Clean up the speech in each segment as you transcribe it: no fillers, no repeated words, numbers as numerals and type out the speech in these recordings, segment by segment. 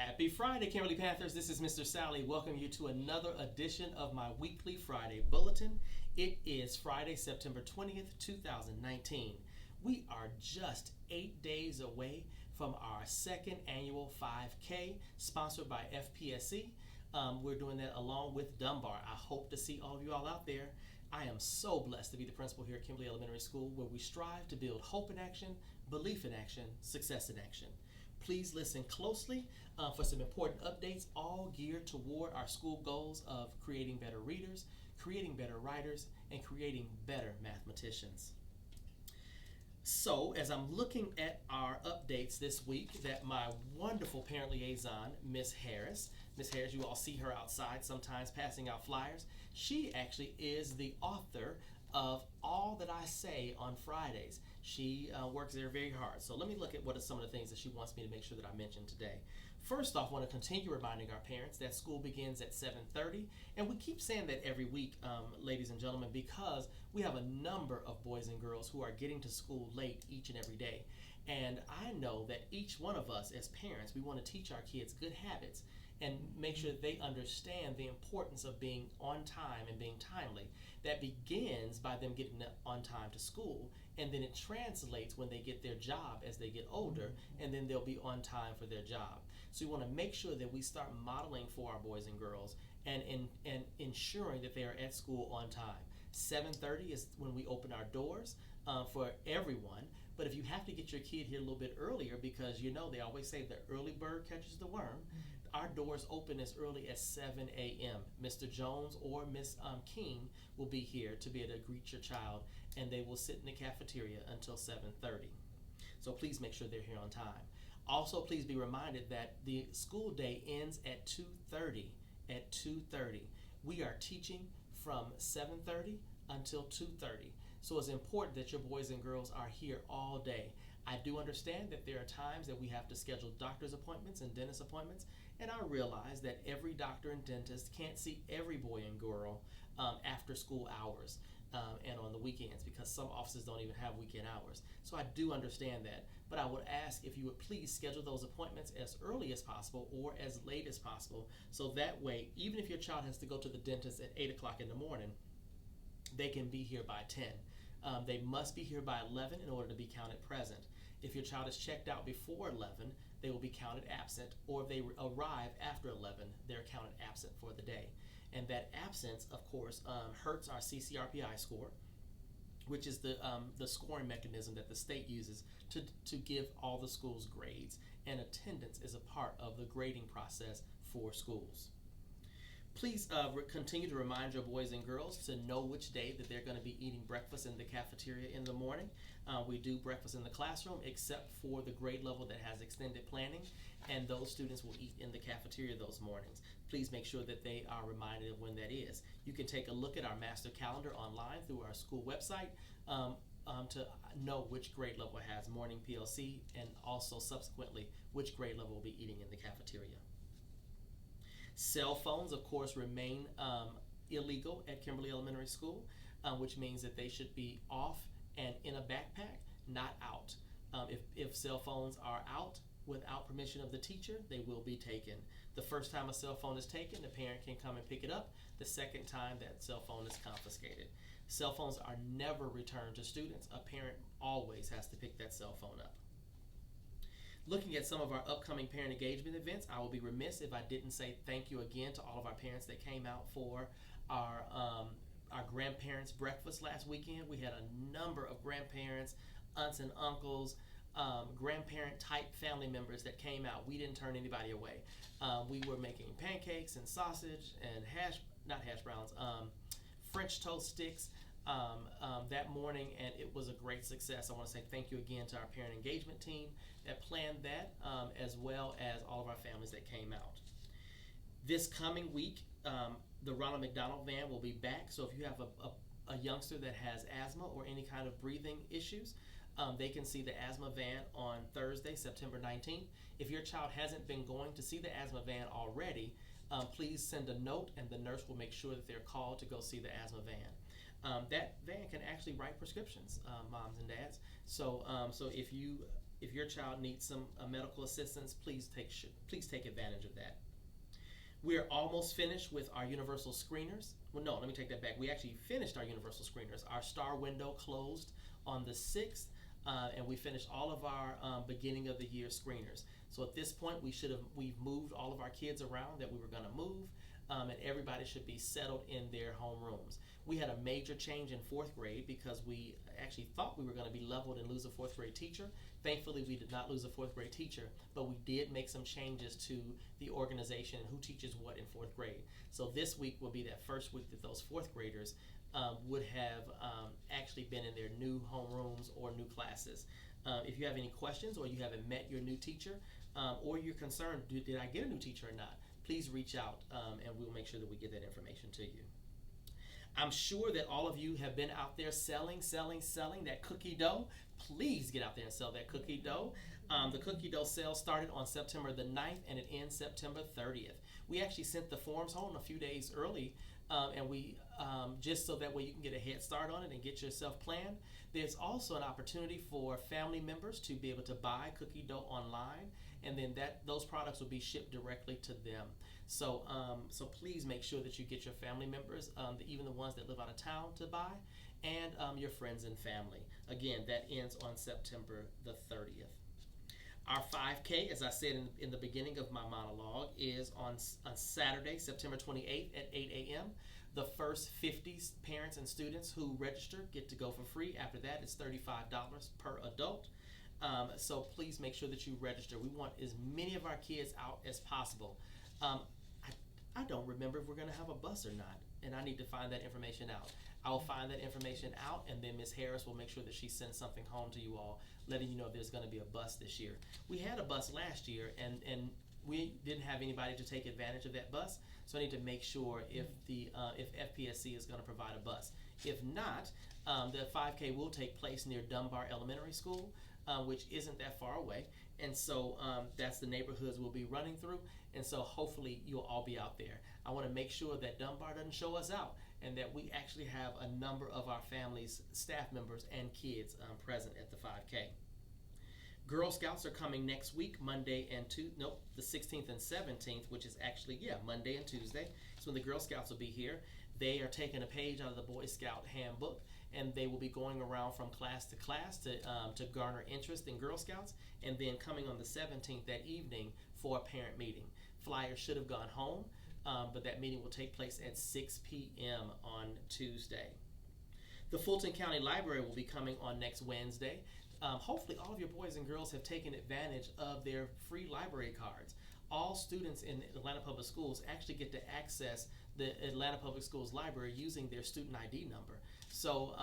Happy Friday, Kimberly Panthers. This is Mr. Sally. Welcome you to another edition of my weekly Friday Bulletin. It is Friday, September 20th, 2019. We are just 8 days away from our second annual 5K sponsored by FPSC. We're doing that along with Dunbar. I hope to see all of you all out there. I am so blessed to be the principal here at Kimberly Elementary School, where we strive to build hope in action, belief in action, success in action. Please listen closely for some important updates, all geared toward our school goals of creating better readers, creating better writers, and creating better mathematicians. So, as I'm looking at our updates this week, that my wonderful parent liaison, Miss Harris, you all see her outside sometimes passing out flyers. She actually is the author of All That I Say on Fridays. She works there very hard. So let me look at what are some of the things that she wants me to make sure that I mention today. First off, I want to continue reminding our parents that school begins at 7:30. And we keep saying that every week, ladies and gentlemen, because we have a number of boys and girls who are getting to school late each and every day. And I know that each one of us as parents, we want to teach our kids good habits and make sure that they understand the importance of being on time and being timely. That begins by them getting on time to school, and then it translates when they get their job as they get older, and then they'll be on time for their job. So we want to make sure that we start modeling for our boys and girls and ensuring that they are at school on time. 7:30 is when we open our doors for everyone. But if you have to get your kid here a little bit earlier, because you know they always say the early bird catches the worm, our doors open as early as 7 a.m. Mr. Jones or Miss King will be here to be able to greet your child, and they will sit in the cafeteria until 7:30. So please make sure they're here on time. Also, please be reminded that the school day ends at 2:30. At 2:30. We are teaching from 7:30 until 2:30. So it's important that your boys and girls are here all day. I do understand that there are times that we have to schedule doctor's appointments and dentist appointments, and I realize that every doctor and dentist can't see every boy and girl after school hours and on the weekends, because some offices don't even have weekend hours. So I do understand that, but I would ask if you would please schedule those appointments as early as possible or as late as possible, so that way, even if your child has to go to the dentist at 8 o'clock in the morning, they can be here by 10. They must be here by 11 in order to be counted present. If your child is checked out before 11, they will be counted absent, or if they arrive after 11, they're counted absent for the day. And that absence, of course, hurts our CCRPI score, which is the scoring mechanism that the state uses to give all the schools grades. And attendance is a part of the grading process for schools. Please continue to remind your boys and girls to know which day that they're going to be eating breakfast in the cafeteria in the morning. We do breakfast in the classroom, except for the grade level that has extended planning, and those students will eat in the cafeteria those mornings. Please make sure that they are reminded of when that is. You can take a look at our master calendar online through our school website to know which grade level has morning PLC, and also subsequently which grade level will be eating in the cafeteria. Cell phones, of course, remain illegal at Kimberly Elementary School, which means that they should be off and in a backpack, not out. If cell phones are out without permission of the teacher, they will be taken. The first time a cell phone is taken, the parent can come and pick it up. The second time, that cell phone is confiscated. Cell phones are never returned to students. A parent always has to pick that cell phone up. Looking at some of our upcoming parent engagement events, I will be remiss if I didn't say thank you again to all of our parents that came out for our grandparents' breakfast last weekend. We had a number of grandparents, aunts and uncles, grandparent-type family members that came out. We didn't turn anybody away. We were making pancakes and sausage and French toast sticks that morning, and it was a great success. I want to say thank you again to our parent engagement team that planned that, as well as all of our families that came out. This coming week, the Ronald McDonald van will be back, so if you have a youngster that has asthma or any kind of breathing issues, they can see the asthma van on Thursday, September 19th. If your child hasn't been going to see the asthma van already, please send a note, and the nurse will make sure that they're called to go see the asthma van. That van can actually write prescriptions, moms and dads. So if you if your child needs some medical assistance, please take advantage of that. We're almost finished with our universal screeners. Well, no, let me take that back. We actually finished our universal screeners. Our star window closed on the 6th, and we finished all of our beginning of the year screeners. So at this point, we've moved all of our kids around that we were going to move, and everybody should be settled in their home rooms. We had a major change in 4th grade because we actually thought we were going to be leveled and lose a 4th grade teacher. Thankfully, we did not lose a 4th grade teacher, but we did make some changes to the organization and who teaches what in 4th grade. So this week will be that first week that those 4th graders would have actually been in their new homerooms or new classes. If you have any questions or you haven't met your new teacher or you're concerned, did I get a new teacher or not, please reach out and we'll make sure that we get that information to you. I'm sure that all of you have been out there selling that cookie dough. Please get out there and sell that cookie dough. The cookie dough sale started on September the 9th and it ends September 30th. We actually sent the forms home a few days early and we just so that way you can get a head start on it and get yourself planned. There's also an opportunity for family members to be able to buy cookie dough online, and then those products will be shipped directly to them. So please make sure that you get your family members, even the ones that live out of town, to buy, and your friends and family. Again, that ends on September the 30th. Our 5K, as I said in the beginning of my monologue, is on Saturday, September 28th at 8 a.m. The first 50 parents and students who register get to go for free. After that, it's $35 per adult. So please make sure that you register. We want as many of our kids out as possible. I don't remember if we're going to have a bus or not, and I need to find that information out. I will find that information out, and then Ms. Harris will make sure that she sends something home to you all, letting you know there's going to be a bus this year. We had a bus last year, and we didn't have anybody to take advantage of that bus, so I need to make sure if FPSC is going to provide a bus. If not, the 5K will take place near Dunbar Elementary School, which isn't that far away, and so that's the neighborhoods we'll be running through, and so hopefully you'll all be out there. I want to make sure that Dunbar doesn't show us out, and that we actually have a number of our families, staff members, and kids present at the 5K. Girl Scouts are coming next week, Monday and the 16th and 17th, which is actually, Monday and Tuesday. So when the Girl Scouts will be here, they are taking a page out of the Boy Scout handbook, and they will be going around from class to class to garner interest in Girl Scouts, and then coming on the 17th that evening for a parent meeting. Flyers should have gone home, but that meeting will take place at 6 p.m. on Tuesday. The Fulton County Library will be coming on next Wednesday. Hopefully all of your boys and girls have taken advantage of their free library cards. All students in Atlanta Public Schools actually get to access the Atlanta Public Schools library using their student ID number. So,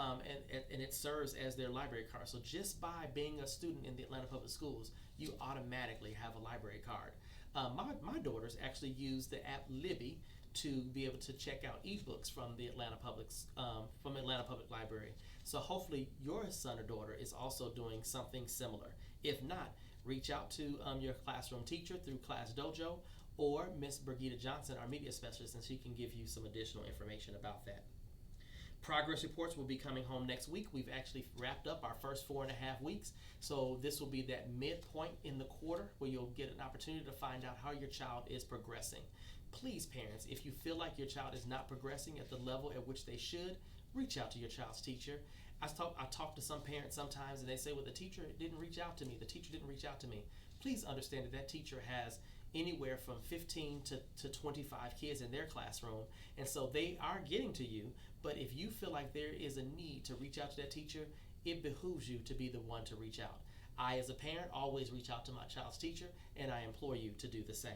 and it serves as their library card. So just by being a student in the Atlanta Public Schools, you automatically have a library card. My daughters actually use the app Libby to be able to check out ebooks from the Atlanta Public Library. So hopefully your son or daughter is also doing something similar. If not, reach out to your classroom teacher through Class Dojo or Miss Birgitta Johnson, our media specialist, and she can give you some additional information about that. Progress reports will be coming home next week. We've actually wrapped up our first 4.5 weeks. So this will be that midpoint in the quarter where you'll get an opportunity to find out how your child is progressing. Please, parents, if you feel like your child is not progressing at the level at which they should, reach out to your child's teacher. I talk to some parents sometimes and they say, well, the teacher didn't reach out to me. The teacher didn't reach out to me. Please understand that teacher has anywhere from 15 to 25 kids in their classroom, and so they are getting to you. But if you feel like there is a need to reach out to that teacher, it behooves you to be the one to reach out. I, as a parent, always reach out to my child's teacher, and I implore you to do the same.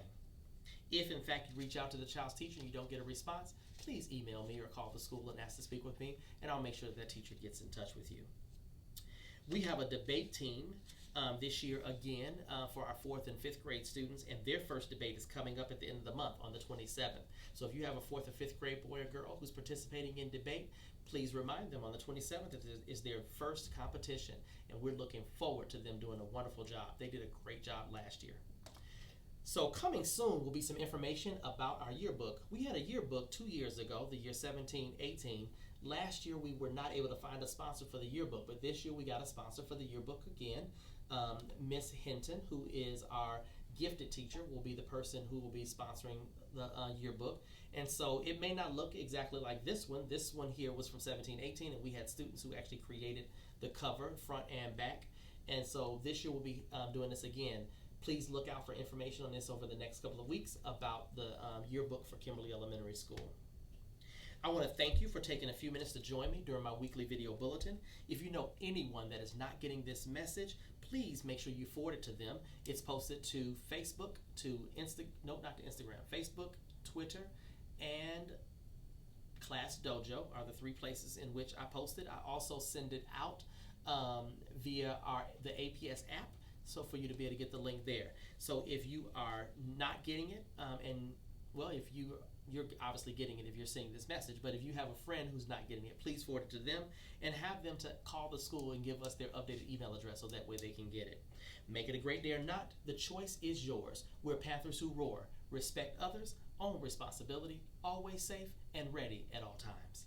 If, in fact, you reach out to the child's teacher and you don't get a response, please email me or call the school and ask to speak with me, and I'll make sure that teacher gets in touch with you. We have a debate team this year again for our 4th and 5th grade students, and their first debate is coming up at the end of the month on the 27th. So if you have a 4th or 5th grade boy or girl who's participating in debate, please remind them on the 27th that it is their first competition, and we're looking forward to them doing a wonderful job. They did a great job last year. So coming soon will be some information about our yearbook. We had a yearbook 2 years ago, the year 17-18. Last year we were not able to find a sponsor for the yearbook, but this year we got a sponsor for the yearbook again. Miss Hinton, who is our gifted teacher, will be the person who will be sponsoring the yearbook. And so it may not look exactly like this one. This one here was from 1718, and we had students who actually created the cover, front and back. And so this year we'll be doing this again. Please look out for information on this over the next couple of weeks about the yearbook for Kimberly Elementary School. I want to thank you for taking a few minutes to join me during my weekly video bulletin. If you know anyone that is not getting this message, please make sure you forward it to them. It's posted to Facebook, to Facebook, Twitter, and Class Dojo are the three places in which I post it. I also send it out via the APS app, so for you to be able to get the link there. So if you are not getting it, if you're obviously getting it if you're seeing this message, but if you have a friend who's not getting it, please forward it to them and have them to call the school and give us their updated email address so that way they can get it. Make it a great day or not, the choice is yours. We're Panthers who roar. Respect others, own responsibility, always safe and ready at all times.